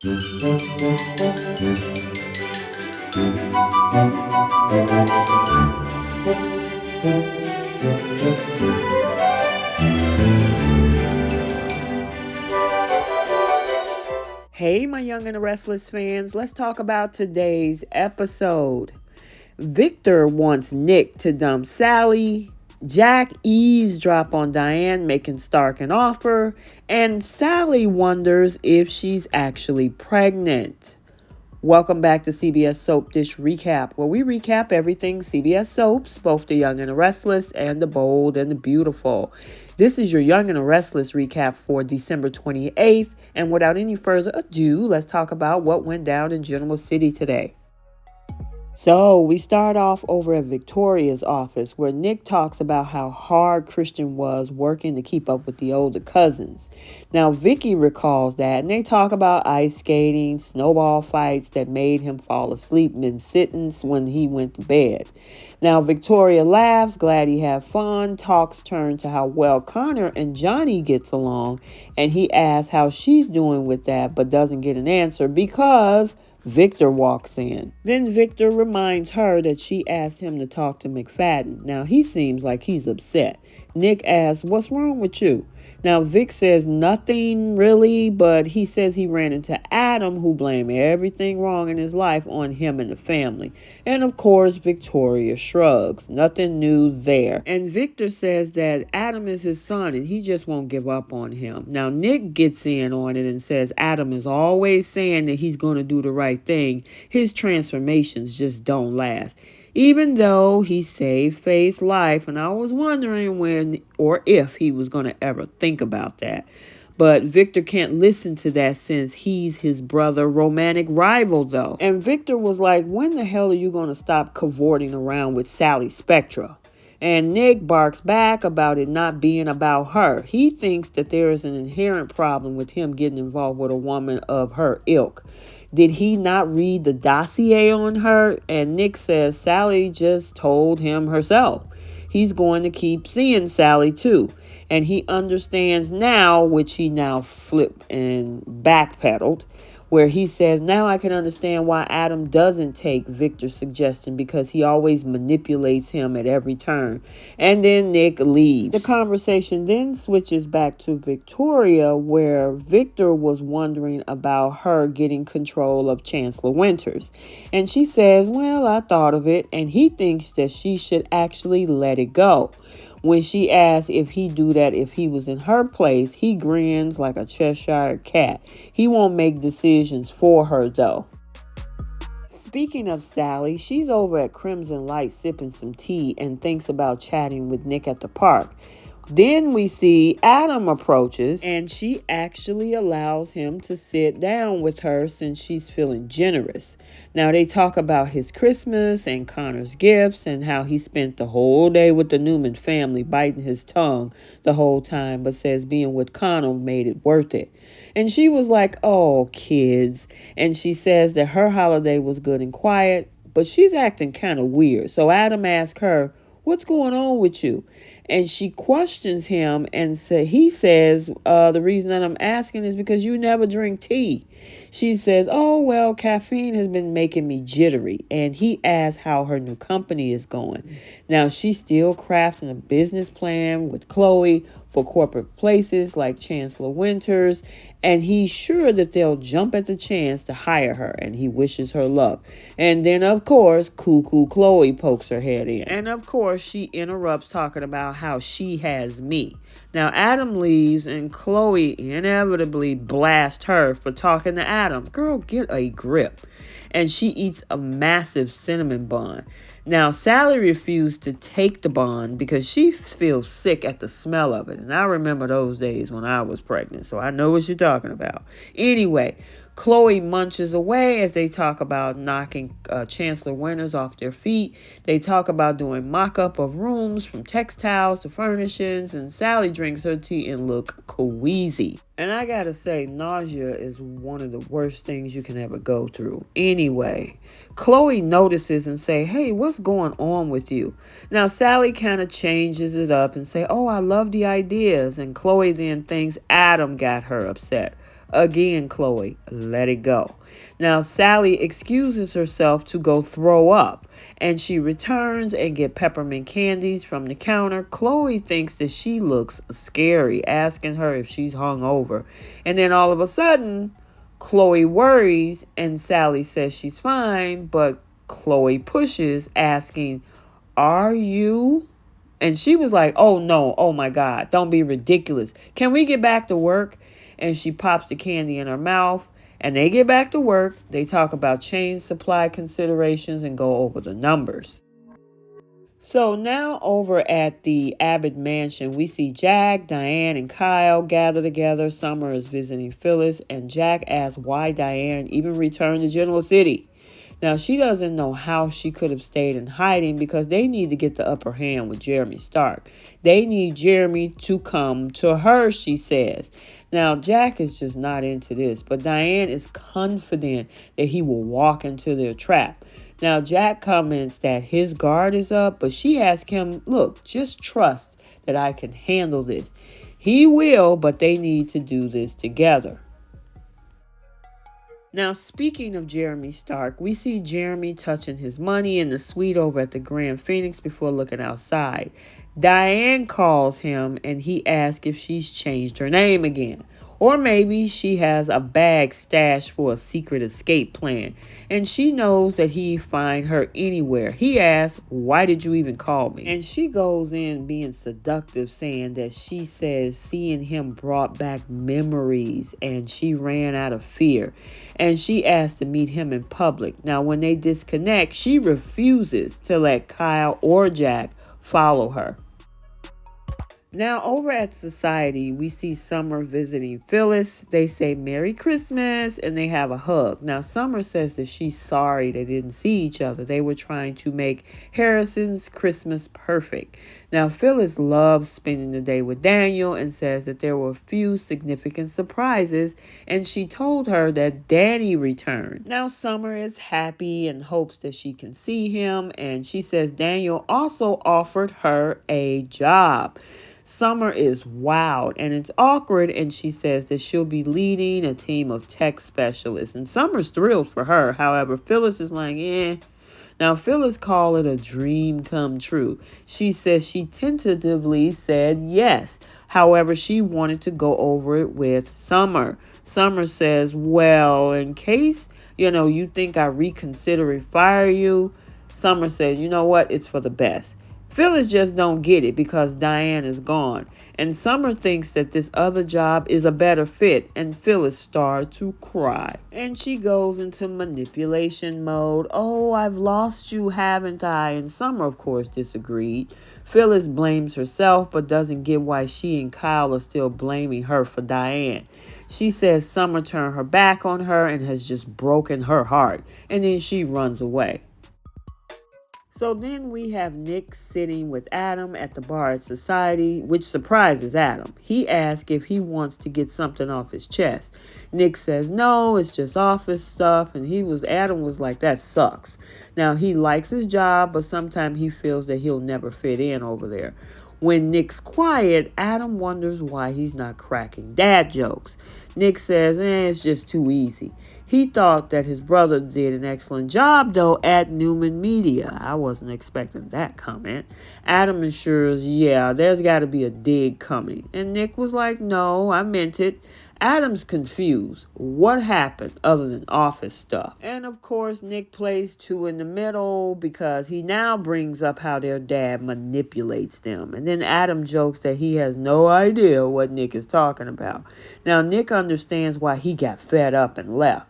Hey, my Young and the Restless fans, let's talk about today's episode. Victor wants Nick to dump Sally. Jack eavesdrops on Diane, making Stark an offer. And Sally wonders if she's actually pregnant. Welcome back to CBS Soap Dish Recap, where we recap everything CBS Soaps, both the Young and the Restless and the Bold and the Beautiful. This is your Young and the Restless recap for December 28th. And without any further ado, let's talk about what went down in General City today. So we start off over at Victoria's office, where Nick talks about how hard Christian was working to keep up with the older cousins. Now Vicky recalls that, and they talk about ice skating, snowball fights that made him fall asleep mid-sitting when he went to bed. Now Victoria laughs, glad he had fun. Talks turn to how well Connor and Johnny gets along, and he asks how she's doing with that, but doesn't get an answer because Victor walks in. Then Victor reminds her that she asked him to talk to McFadden. Now he seems like he's upset. Nick asks, "What's wrong with you?" Now Vic says nothing really, but he says he ran into Adam, who blamed everything wrong in his life on him and the family. And of course, Victoria shrugs. Nothing new there. And Victor says that Adam is his son and he just won't give up on him. Now Nick gets in on it and says Adam is always saying that he's going to do the right thing. His transformations just don't last. Even though he saved Faith's life, and I was wondering when or if he was going to ever think about that. But Victor can't listen to that since he's his brother romantic rival though. And Victor was like, when the hell are you going to stop cavorting around with Sally Spectra? And Nick barks back about it not being about her. He thinks that there is an inherent problem with him getting involved with a woman of her ilk. Did he not read the dossier on her? And Nick says Sally just told him herself. He's going to keep seeing Sally too. And he understands now, which he now flipped and backpedaled, where he says, now I can understand why Adam doesn't take Victor's suggestion because he always manipulates him at every turn. And then Nick leaves. The conversation then switches back to Victoria, where Victor was wondering about her getting control of Chancellor Winters. And she says, well, I thought of it, and he thinks that she should actually let it go. When she asks if he'd do that if he was in her place, he grins like a Cheshire cat. He won't make decisions for her, though. Speaking of Sally, she's over at Crimson Light sipping some tea and thinks about chatting with Nick at the park. Then we see Adam approaches, and she actually allows him to sit down with her since she's feeling generous. Now they talk about his Christmas and Connor's gifts and how he spent the whole day with the Newman family biting his tongue the whole time, but says being with Connor made it worth it. And she was like, oh, kids. And she says that her holiday was good and quiet, but she's acting kind of weird. So Adam asks her, what's going on with you? And she questions him and he says, the reason that I'm asking is because you never drink tea. She says, oh, well, caffeine has been making me jittery. And he asks how her new company is going. Now, she's still crafting a business plan with Chloe for corporate places like Chancellor Winters. And he's sure that they'll jump at the chance to hire her. And he wishes her luck. And then, of course, Cuckoo Chloe pokes her head in. And, of course, she interrupts talking about how she has me. Now, Adam leaves and Chloe inevitably blasts her for talking to Adam. Girl, get a grip. And she eats a massive cinnamon bun. Now, Sally refused to take the bun because she feels sick at the smell of it. And I remember those days when I was pregnant, so I know what you're talking about. Anyway, Chloe munches away as they talk about knocking Chancellor Winters off their feet. They talk about doing mock-up of rooms from textiles to furnishings, and Sally drinks her tea and look queasy. And I gotta say, nausea is one of the worst things you can ever go through. Anyway, Chloe notices and say, hey, what's going on with you? Now, Sally kind of changes it up and say, oh, I love the ideas. And Chloe then thinks Adam got her upset. Again, Chloe, let it go. Now, Sally excuses herself to go throw up, and she returns and get peppermint candies from the counter. Chloe thinks that she looks scary, asking her if she's hungover. And then all of a sudden, Chloe worries, and Sally says she's fine, but Chloe pushes, asking, "Are you?" And she was like, "Oh no, oh my God, don't be ridiculous. Can we get back to work?" And she pops the candy in her mouth. And they get back to work. They talk about change supply considerations and go over the numbers. So now over at the Abbott Mansion, we see Jack, Diane, and Kyle gather together. Summer is visiting Phyllis, and Jack asks why Diane even returned to General City. Now, she doesn't know how she could have stayed in hiding because they need to get the upper hand with Jeremy Stark. They need Jeremy to come to her, she says. Now, Jack is just not into this, but Diane is confident that he will walk into their trap. Now, Jack comments that his guard is up, but she asks him, "Look, just trust that I can handle this." He will, but they need to do this together. Now, speaking of Jeremy Stark, we see Jeremy touching his money in the suite over at the Grand Phoenix before looking outside. Diane calls him and he asks if she's changed her name again. Or maybe she has a bag stashed for a secret escape plan. And she knows that he'd find her anywhere. He asks, "Why did you even call me?" And she goes in being seductive, saying that she says seeing him brought back memories and she ran out of fear. And she asks to meet him in public. Now, when they disconnect, she refuses to let Kyle or Jack follow her. Now, over at Society, we see Summer visiting Phyllis. They say Merry Christmas and they have a hug. Now, Summer says that she's sorry they didn't see each other. They were trying to make Harrison's Christmas perfect. Now, Phyllis loves spending the day with Daniel and says that there were a few significant surprises, and she told her that Danny returned. Now, Summer is happy and hopes that she can see him, and she says Daniel also offered her a job. Summer is wild and it's awkward, and she says that she'll be leading a team of tech specialists. And Summer's thrilled for her. However, Phyllis is like, eh. Now, Phyllis called it a dream come true. She says she tentatively said yes. However, she wanted to go over it with Summer. Summer says, "Well, in case, you think I reconsider and fire you." Summer says, "You know what? It's for the best." Phyllis just don't get it because Diane is gone. And Summer thinks that this other job is a better fit, and Phyllis starts to cry. And she goes into manipulation mode. "Oh, I've lost you, haven't I?" And Summer, of course, disagreed. Phyllis blames herself but doesn't get why she and Kyle are still blaming her for Diane. She says Summer turned her back on her and has just broken her heart. And then she runs away. So then we have Nick sitting with Adam at the bar at Society, which surprises Adam. He asks if he wants to get something off his chest. Nick says no, it's just office stuff, and Adam was like, "That sucks." Now, he likes his job, but sometimes he feels that he'll never fit in over there. When Nick's quiet, Adam wonders why he's not cracking dad jokes. Nick says, it's just too easy. He thought that his brother did an excellent job, though, at Newman Media. I wasn't expecting that comment. Adam assures, yeah, there's got to be a dig coming. And Nick was like, no, I meant it. Adam's confused. What happened other than office stuff? And of course, Nick plays two in the middle because he now brings up how their dad manipulates them. And then Adam jokes that he has no idea what Nick is talking about. Now, Nick understands why he got fed up and left.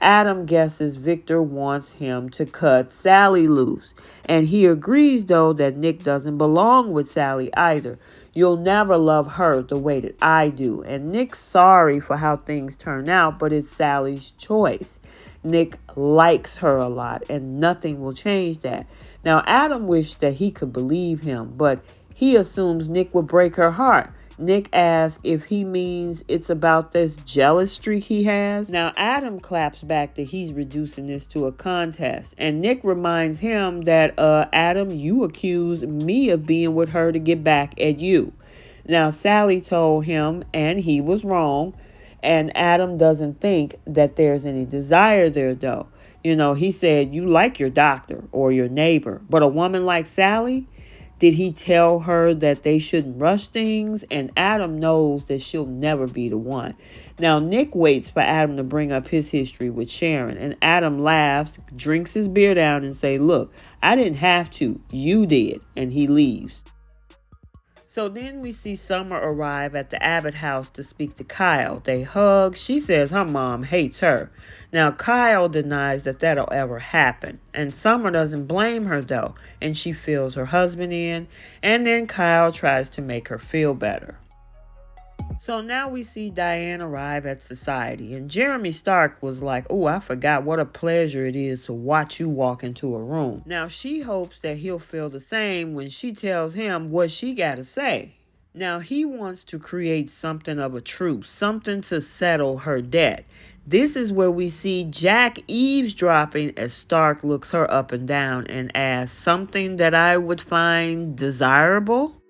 Adam guesses Victor wants him to cut Sally loose. And he agrees, though, that Nick doesn't belong with Sally either. You'll never love her the way that I do. And Nick's sorry for how things turn out, but it's Sally's choice. Nick likes her a lot, and nothing will change that. Now, Adam wished that he could believe him, but he assumes Nick would break her heart. Nick asks if he means it's about this jealous streak he has. Now, Adam claps back that he's reducing this to a contest. And Nick reminds him that, Adam, you accused me of being with her to get back at you. Now, Sally told him, and he was wrong. And Adam doesn't think that there's any desire there, though. He said, you like your doctor or your neighbor, but a woman like Sally, did he tell her that they shouldn't rush things? And Adam knows that she'll never be the one. Now, Nick waits for Adam to bring up his history with Sharon. And Adam laughs, drinks his beer down, and say, look, I didn't have to. You did. And he leaves. So then we see Summer arrive at the Abbott house to speak to Kyle. They hug. She says her mom hates her. Now, Kyle denies that that'll ever happen. And Summer doesn't blame her, though. And she fills her husband in. And then Kyle tries to make her feel better. So now we see Diane arrive at society. And Jeremy Stark was like, oh, I forgot what a pleasure it is to watch you walk into a room. Now she hopes that he'll feel the same when she tells him what she got to say. Now he wants to create something of a truce, something to settle her debt. This is where we see Jack eavesdropping as Stark looks her up and down and asks, something that I would find desirable?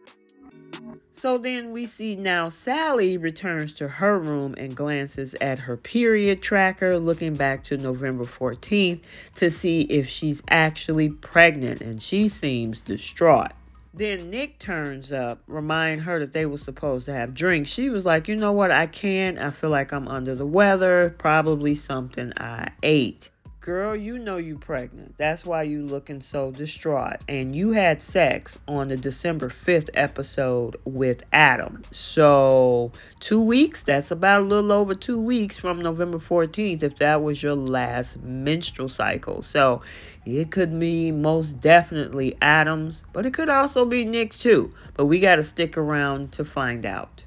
So then we see now Sally returns to her room and glances at her period tracker, looking back to November 14th to see if she's actually pregnant, and she seems distraught. Then Nick turns up, remind her that they were supposed to have drinks. She was like, you know what, I can't. I feel like I'm under the weather. Probably something I ate. Girl, you know you pregnant. That's why you looking so distraught. And you had sex on the December 5th episode with Adam. So 2 weeks, that's about a little over 2 weeks from November 14th if that was your last menstrual cycle. So it could be most definitely Adam's, but it could also be Nick's too. But we got to stick around to find out.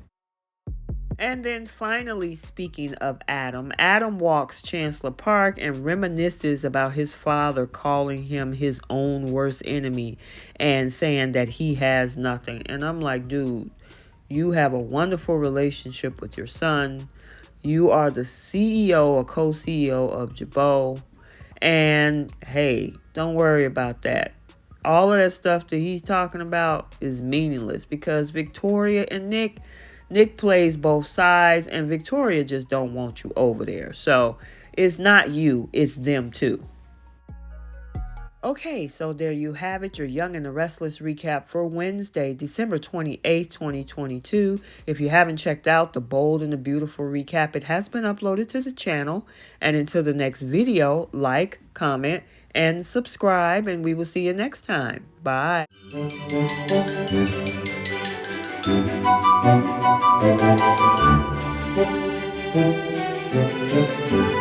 And then finally, speaking of Adam, Adam walks Chancellor Park and reminisces about his father calling him his own worst enemy and saying that he has nothing. And I'm like, dude, you have a wonderful relationship with your son. You are the CEO or co-CEO of Jabot. And hey, don't worry about that. All of that stuff that he's talking about is meaningless because Victoria and Nick plays both sides, and Victoria just don't want you over there. So it's not you, it's them too. Okay, so there you have it, your Young and the Restless recap for Wednesday, December 28th, 2022. If you haven't checked out the Bold and the Beautiful recap, it has been uploaded to the channel. And until the next video, like, comment, and subscribe, and we will see you next time. Bye. Thank you.